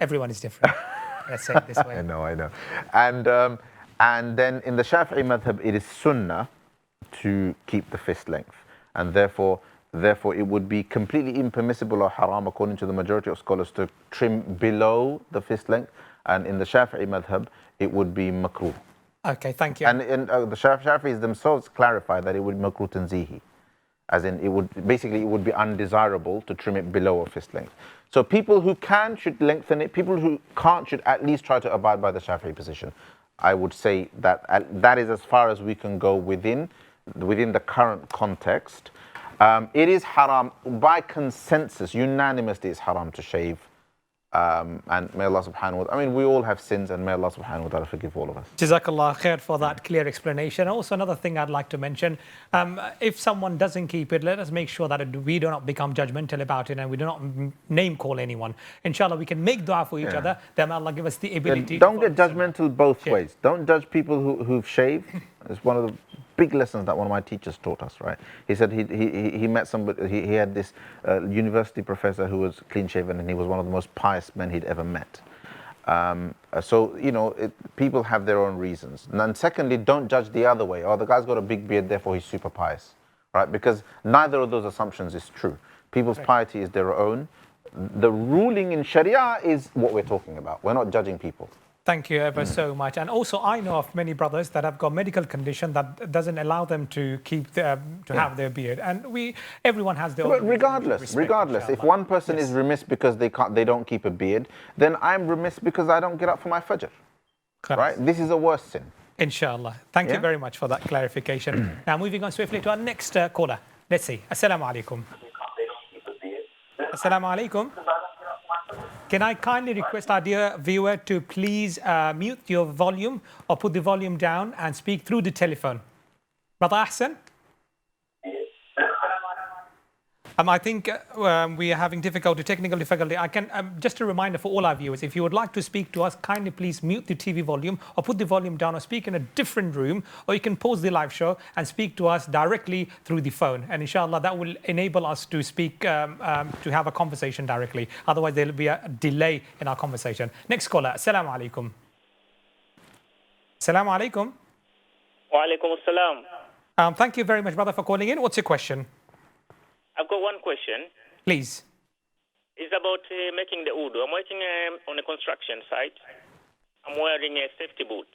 Speaker 1: Everyone is different. Let's say it this way.
Speaker 2: I know. And then in the Shafi'i madhab, it is sunnah to keep the fist length, and therefore it would be completely impermissible or haram according to the majority of scholars to trim below the fist length, and in the Shafi'i madhab it would be makruh.
Speaker 1: Okay, thank you.
Speaker 2: And the Shafi'is themselves clarify that it would be makruh tanzihi, as in it would be undesirable to trim it below a fist length. So people who can should lengthen it, people who can't should at least try to abide by the Shafi'i position. I would say that that is as far as we can go within the current context. It is haram by consensus, unanimously it's haram to shave. And may Allah subhanahu wa ta'ala, I mean, we all have sins, and may Allah subhanahu wa ta'ala forgive all of us.
Speaker 1: Jazakallah khair for that clear explanation. Also, another thing I'd like to mention, if someone doesn't keep it, let us make sure that we do not become judgmental about it and we do not name call anyone. Inshallah, we can make dua for each other. Then may Allah give us the ability.
Speaker 2: Don't get judgmental both ways. Don't judge people who've shaved. It's one of the big lessons that one of my teachers taught us, right? He said he met somebody, he had this university professor who was clean shaven, and he was one of the most pious men he'd ever met. So, you know, people have their own reasons. And then secondly, don't judge the other way. Oh, the guy's got a big beard, therefore he's super pious, right? Because neither of those assumptions is true. People's piety is their own. The ruling in Sharia is what we're talking about. We're not judging people.
Speaker 1: Thank you ever so much. And also, I know of many brothers that have got medical condition that doesn't allow them to keep have their beard. And everyone has their own.
Speaker 2: But regardless, if one person is remiss because they don't keep a beard, then I'm remiss because I don't get up for my fajr. Right? This is a worse sin.
Speaker 1: Inshallah. Thank you very much for that clarification. Now, moving on swiftly to our next caller. Let's see. Assalamu alaikum. Assalamu alaikum. Can I kindly request our dear viewer to please mute your volume or put the volume down and speak through the telephone? Brother Ahsan? I think we are having technical difficulty. I can just a reminder for all our viewers, if you would like to speak to us, kindly please mute the TV volume or put the volume down or speak in a different room, or you can pause the live show and speak to us directly through the phone. And inshallah, that will enable us to speak, to have a conversation directly. Otherwise, there will be a delay in our conversation. Next caller. Assalamu alaikum. Assalamu alaikum.
Speaker 5: Wa alaikum assalam.
Speaker 1: Thank you very much, brother, for calling in. What's your question?
Speaker 5: I've got one question.
Speaker 1: Please.
Speaker 5: It's about making the wudu. I'm working on a construction site. I'm wearing safety boots.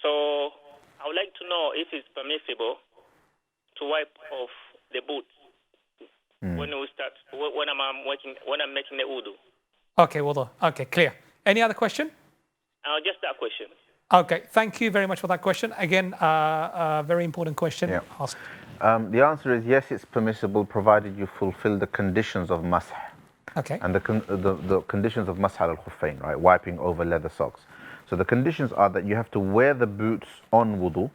Speaker 5: So I would like to know if it's permissible to wipe off the boots when we start when I'm making the wudu.
Speaker 1: Okay, wudu. Okay, clear. Any other question?
Speaker 5: Just that question.
Speaker 1: Okay, thank you very much for that question. Again, a very important question.
Speaker 2: Yeah.
Speaker 1: Asked.
Speaker 2: The answer is yes, it's permissible provided you fulfill the conditions of masah.
Speaker 1: Okay.
Speaker 2: And the conditions of masah al-khuffayn, right? Wiping over leather socks. So the conditions are that you have to wear the boots on wudu,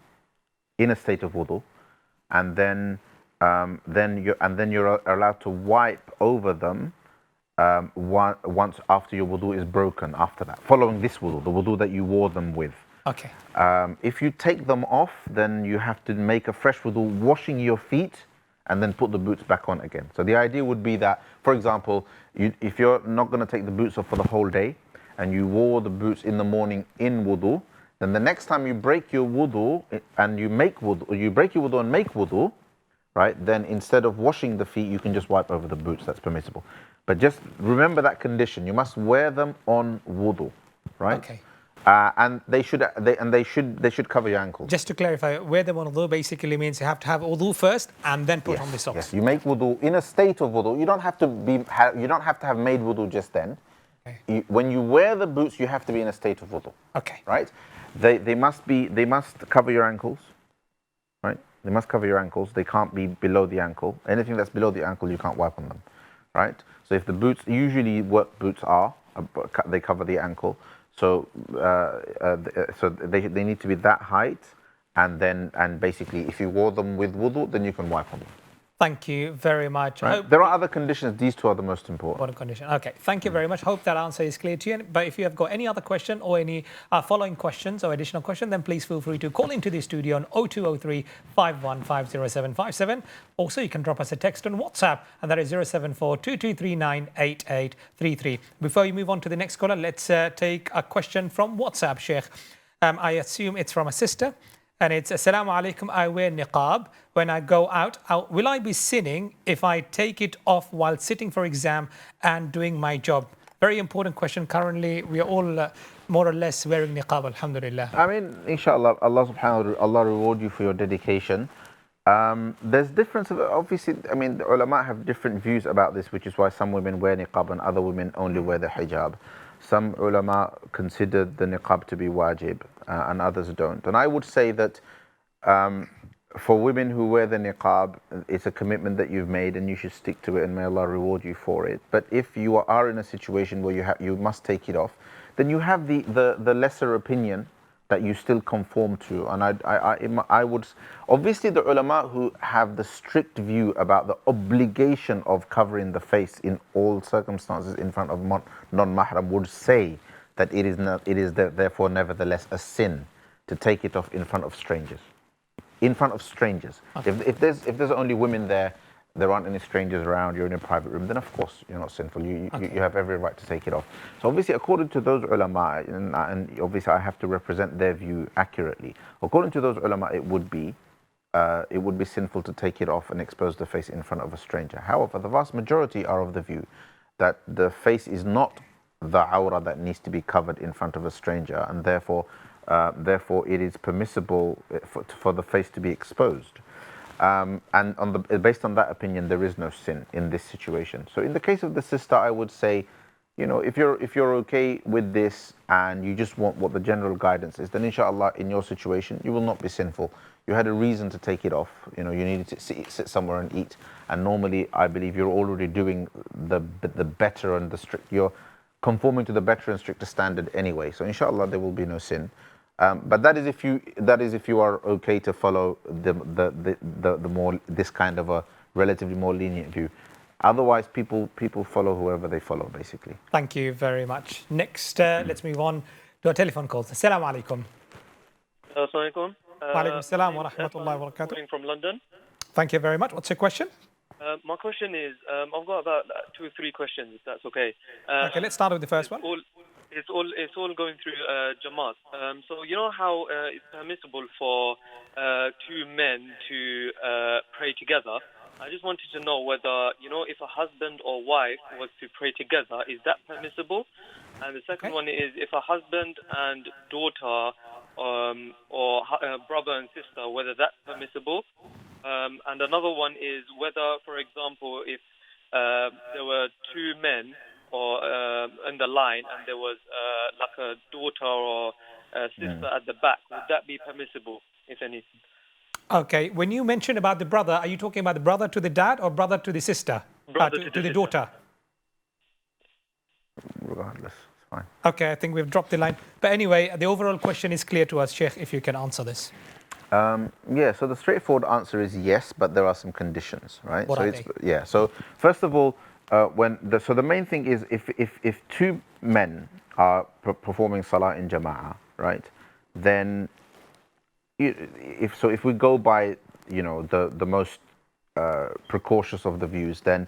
Speaker 2: in a state of wudu, and then you're allowed to wipe over them once after your wudu is broken. After that, following this wudu, the wudu that you wore them with.
Speaker 1: Okay.
Speaker 2: If you take them off, then you have to make a fresh wudu, washing your feet, and then put the boots back on again. So the idea would be that, for example, if you're not going to take the boots off for the whole day, and you wore the boots in the morning in wudu, then the next time you break your wudu and you break your wudu and make wudu, right? Then instead of washing the feet, you can just wipe over the boots. That's permissible. But just remember that condition. You must wear them on wudu, right?
Speaker 1: Okay.
Speaker 2: And they should cover your ankles.
Speaker 1: Just to clarify, wear them on wudu basically means you have to have wudu first and then put on the socks.
Speaker 2: Yes, you make wudu in a state of wudu. You don't have to have made wudu just then. Okay. When you wear the boots, you have to be in a state of wudu.
Speaker 1: Okay.
Speaker 2: Right? They must cover your ankles. Right? They must cover your ankles. They can't be below the ankle. Anything that's below the ankle, you can't wipe on them. Right? So if the boots, usually work boots are, they cover the ankle. So they need to be that height, and basically if you wore them with wudu, then you can wipe on them.
Speaker 1: Thank you very much.
Speaker 2: Right? There are other conditions. These two are the most important.
Speaker 1: Condition. Okay. Thank you very much. Hope that answer is clear to you. But if you have got any other question or any following questions or additional question, then please feel free to call into the studio on 0203 5150 Also, you can drop us a text on WhatsApp, and that is 074 22398833. Before you move on to the next caller, let's take a question from WhatsApp, Shaykh. I assume it's from a sister. And it's, Assalamu alaikum, I wear niqab when I go out. Will I be sinning if I take it off while sitting for exam and doing my job? Very important question. Currently, we are all more or less wearing niqab, alhamdulillah.
Speaker 2: I mean, inshallah, Allah subhanahu wa ta'ala reward you for your dedication. There's difference, obviously, I mean, the ulama have different views about this, which is why some women wear niqab and other women only wear the hijab. Some ulama consider the niqab to be wajib and others don't. And I would say that for women who wear the niqab, it's a commitment that you've made and you should stick to it, and may Allah reward you for it. But if you are in a situation where you must take it off, then you have the lesser opinion that you still conform to. And I would, obviously the ulama who have the strict view about the obligation of covering the face in all circumstances in front of non-mahram would say that it is therefore nevertheless a sin to take it off in front of strangers. In front of strangers. Okay. If there's only women there aren't any strangers around, you're in a private room, then of course you're not sinful. You have every right to take it off. So obviously according to those ulama, and obviously I have to represent their view accurately, according to those ulama it would be sinful to take it off and expose the face in front of a stranger. However, the vast majority are of the view that the face is not the awrah that needs to be covered in front of a stranger, and therefore it is permissible for the face to be exposed. And based on that opinion, there is no sin in this situation. So in the case of the sister, I would say, if you're okay with this and you just want what the general guidance is, then inshallah, in your situation, you will not be sinful. You had a reason to take it off. You needed to sit somewhere and eat. And normally, I believe you're already doing the better and the strict. You're conforming to the better and stricter standard anyway. So inshallah, there will be no sin. But that is if you are okay to follow the more this kind of a relatively more lenient view. Otherwise, people follow whoever they follow, basically.
Speaker 1: Thank you very much. Next, let's move on to a telephone call. Assalamu alaikum.
Speaker 6: Assalamu alaikum.
Speaker 1: Wa alaikum assalam wa rahmatullahi wa barakatuh.
Speaker 6: Calling from London.
Speaker 1: Thank you very much. What's your question?
Speaker 6: My question is, I've got about 2 or 3 questions, if that's okay.
Speaker 1: Okay, let's start with the first one.
Speaker 6: It's all going through Jamaat. So you know how it's permissible for 2 men to pray together. I just wanted to know whether, if a husband or wife was to pray together, is that permissible? And the second one is, if a husband and daughter or brother and sister, whether that's permissible. And another one is whether, for example, if there were two men or in the line and there was like a daughter or a sister at the back, would that be permissible, if anything?
Speaker 1: Okay, when you mentioned about the brother, are you talking about the brother to the dad or brother to the sister?
Speaker 6: Brother
Speaker 1: To the daughter?
Speaker 2: Regardless, it's fine.
Speaker 1: Okay, I think we've dropped the line. But anyway, the overall question is clear to us, Sheikh, if you can answer this.
Speaker 2: Yeah, so the straightforward answer is yes, but there are some conditions, right?
Speaker 1: What
Speaker 2: so
Speaker 1: are they?
Speaker 2: Yeah, so first of all, so the main thing is if two men are performing salah in jama'ah, right? Then if we go by the most precautious of the views, then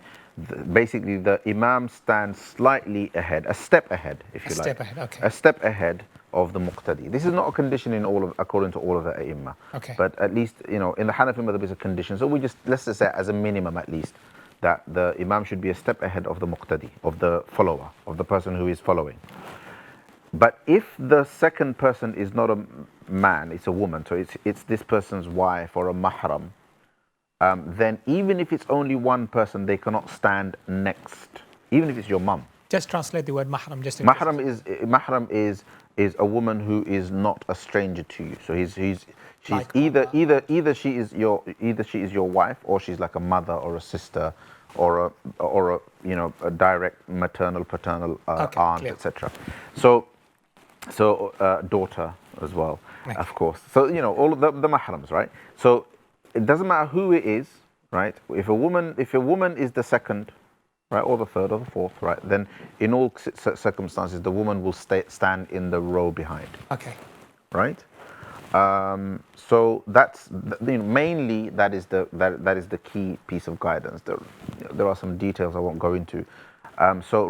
Speaker 2: basically the imam stands slightly ahead, a step ahead, if you like.
Speaker 1: A step ahead, okay.
Speaker 2: A step ahead of the muqtadi. This is not a condition according to all of the ai''imma.
Speaker 1: Okay.
Speaker 2: But at least, in the Hanafi madhab is a condition. So let's just say as a minimum at least, that the imam should be a step ahead of the muqtadi, of the follower, of the person who is following. But if the second person is not a man, it's a woman, so it's this person's wife or a mahram, then even if it's only one person, they cannot stand next, even if it's your mum.
Speaker 1: Just translate the word mahram.
Speaker 2: Mahram is a woman who is not a stranger to you. So she's
Speaker 1: like
Speaker 2: either she is your wife, or she's like a mother or a sister, or a direct maternal, paternal aunt, etc. So daughter as well, of course. So all of the mahrams, right? So it doesn't matter who it is, right? If a woman is the second, right, or the third or the fourth, right, then in all circumstances the woman will stand in the row behind.
Speaker 1: Okay.
Speaker 2: Right. So that's mainly that is the key piece of guidance. There are some details I won't go into. So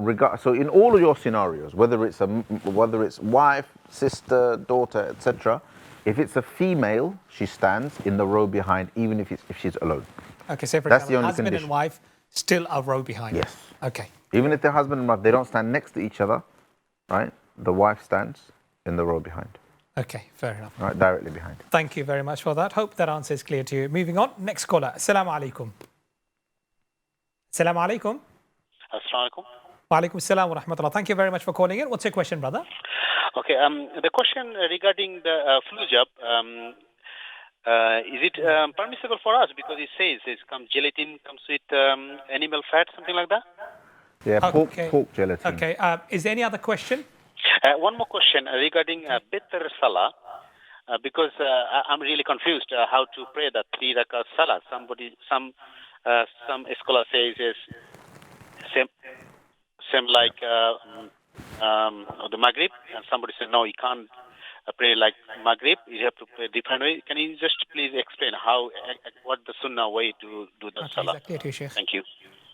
Speaker 2: in all of your scenarios, whether it's wife, sister, daughter, etc., if it's a female, she stands in the row behind, even if she's alone.
Speaker 1: Okay, so for
Speaker 2: That's
Speaker 1: example,
Speaker 2: the only
Speaker 1: husband
Speaker 2: condition.
Speaker 1: and wife still a row behind.
Speaker 2: Yes.
Speaker 1: Okay.
Speaker 2: Even if they're husband and wife, they don't stand next to each other, right? The wife stands in the row behind.
Speaker 1: Okay, fair enough.
Speaker 2: Right, directly behind.
Speaker 1: Thank you very much for that. Hope that answer is clear to you. Moving on, next caller. Assalamu alaikum. Assalamu alaikum.
Speaker 7: Assalamu alaikum.
Speaker 1: Wa alaikum assalam wa rahmatullah. Thank you very much for calling in. What's your question, brother?
Speaker 7: Okay, the question regarding the flu jab, is it permissible for us? Because it says gelatin comes with animal fat, something like that?
Speaker 2: Yeah, pork gelatin.
Speaker 1: Okay, is there any other question?
Speaker 7: One more question regarding Bitr Salah, because I'm really confused how to pray that 3 rakat Salah. Some scholar says is same like the Maghrib, and somebody said no, you can't pray like Maghrib. You have to pray different way. Can you just please explain what the Sunnah way to do the Salah?
Speaker 1: Exactly, Sheikh.
Speaker 7: Thank you.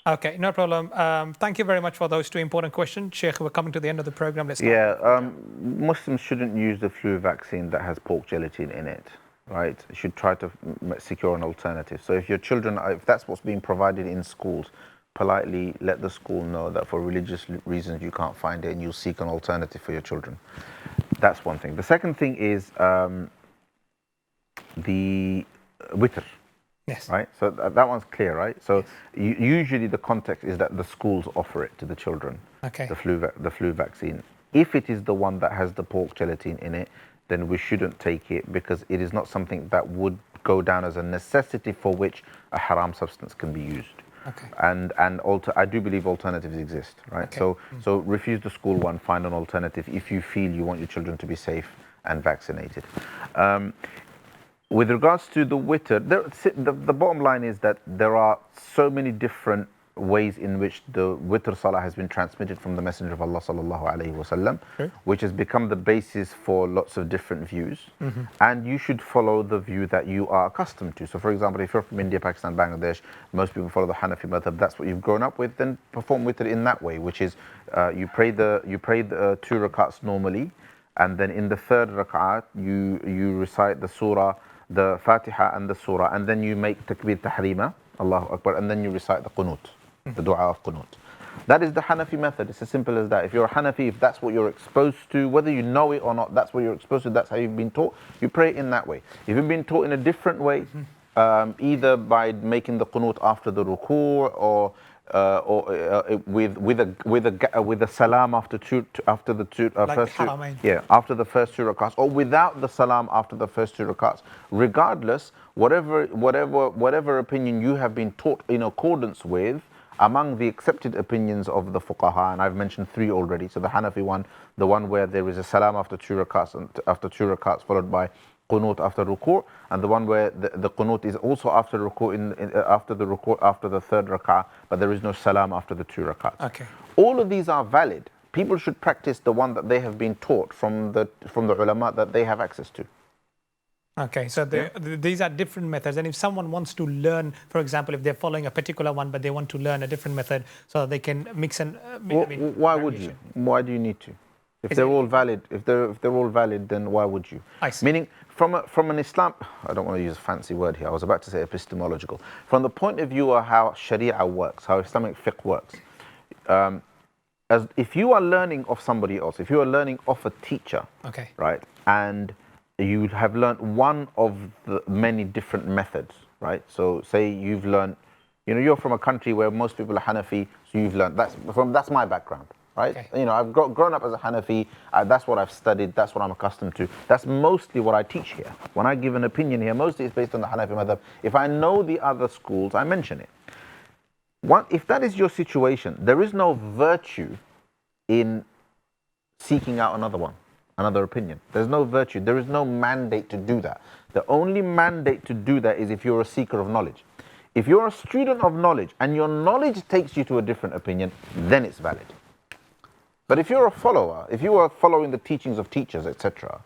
Speaker 1: Okay, no problem. Thank you very much for those two important questions. Sheikh, we're coming to the end of the program. Let's
Speaker 2: Muslims shouldn't use the flu vaccine that has pork gelatin in it, right? You should try to secure an alternative. So if your children, if that's what's being provided in schools, politely let the school know that for religious reasons you can't find it and you'll seek an alternative for your children. That's one thing. The second thing is the witr.
Speaker 1: Yes.
Speaker 2: Right. So that one's clear, right? So usually the context is that the schools offer it to the children.
Speaker 1: Okay.
Speaker 2: The flu vaccine. If it is the one that has the pork gelatin in it, then we shouldn't take it because it is not something that would go down as a necessity for which a haram substance can be used.
Speaker 1: Okay.
Speaker 2: And I do believe alternatives exist, right?
Speaker 1: Okay.
Speaker 2: So refuse the school one, find an alternative if you feel you want your children to be safe and vaccinated. With regards to the witr, the bottom line is that there are so many different ways in which the witr salah has been transmitted from the Messenger of Allah sallallahu alaihi wasallam, which has become the basis for lots of different views. Mm-hmm. And you should follow the view that you are accustomed to. So, for example, if you're from India, Pakistan, Bangladesh, most people follow the Hanafi madhab. That's what you've grown up with. Then perform witr in that way, which is you pray the 2 rakats normally, and then in the third rak'at you recite the surah, the Fatiha and the surah, and then you make takbir tahrima, Allahu Akbar, and then you recite the qunut, the dua of qunut. That is the Hanafi method. It's as simple as that. If you're a Hanafi, if that's what you're exposed to, whether you know it or not, that's what you're exposed to, that's how you've been taught, you pray in that way. If you've been taught in a different way, either by making the qunut after the ruku' or with a salam after the first two, after the first two rakats, or without the salam after the first two rakats. Regardless, whatever opinion you have been taught in accordance with, among the accepted opinions of the fuqaha, and I've mentioned three already. So the Hanafi one, the one where there is a salam after two rakats, and after two rakats followed by qunut after ruku', and the one where the qunut is also after ruku' after the ruku' after the third rak'ah, but there is no salam after the two rakats.
Speaker 1: Okay.
Speaker 2: All of these are valid. People should practice the one that they have been taught from the ulama that they have access to.
Speaker 1: Okay, so these are different methods, and if someone wants to learn, for example, if they're following a particular one, but they want to learn a different method, so they can mix and.
Speaker 2: Why would you? Why do you need to? If they're all valid, if they're all valid, then why would you?
Speaker 1: I see.
Speaker 2: Meaning, from an Islam, I don't want to use a fancy word here. I was about to say epistemological. From the point of view of how Sharia works, how Islamic fiqh works, as if you are learning off somebody else, if you are learning off a teacher,
Speaker 1: okay,
Speaker 2: right, and you have learned one of the many different methods, right? So say you've learned, you're from a country where most people are Hanafi, so you've learned, that's my background, right?
Speaker 1: Okay.
Speaker 2: I've grown up as a Hanafi, that's what I've studied, that's what I'm accustomed to. That's mostly what I teach here. When I give an opinion here, mostly it's based on the Hanafi madhab. If I know the other schools, I mention it. If that is your situation, there is no virtue in seeking out another opinion. There's no virtue. There is no mandate to do that. The only mandate to do that is if you're a seeker of knowledge. If you're a student of knowledge and your knowledge takes you to a different opinion, then it's valid. But if you're a follower, if you are following the teachings of teachers, etc.,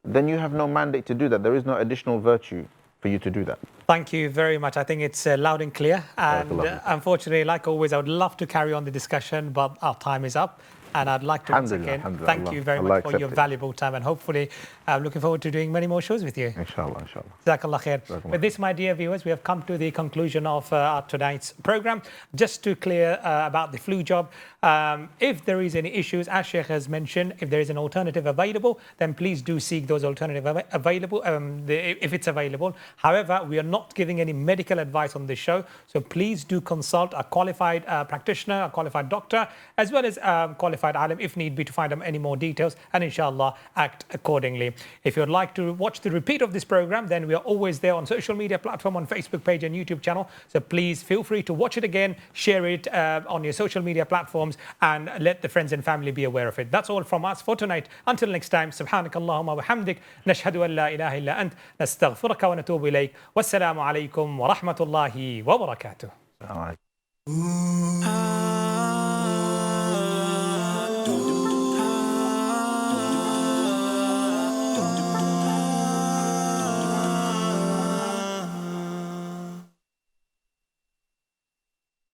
Speaker 2: then you have no mandate to do that. There is no additional virtue for you to do that.
Speaker 1: Thank you very much. I think it's loud and clear. And unfortunately, like always, I would love to carry on the discussion, but our time is up. And I'd like to once again thank you very much for your valuable time, and hopefully I'm looking forward to doing many more shows with you.
Speaker 2: Inshallah.
Speaker 1: Jazakallah khair. With this, my dear viewers, we have come to the conclusion of tonight's program. Just to clear about the flu job, if there is any issues, as Shaykh has mentioned, if there is an alternative available, then please do seek those alternative available if it's available. However, we are not giving any medical advice on this show, so please do consult a qualified practitioner, a qualified doctor, as well as qualified alim if need be, to find out any more details, and inshallah act accordingly. If you'd like to watch the repeat of this program, then we are always there on social media platform, on Facebook page and YouTube channel, so please feel free to watch it again, share it on your social media platforms, and let the friends and family be aware of it. That's all from us for tonight. Until next time, subhanakallahumma wa hamdik, nashhadu an la ilaha illa ant, nastaghfiruka wa natubu ilayk. Wassalamu alaykum wa rahmatullahi wa barakatuh.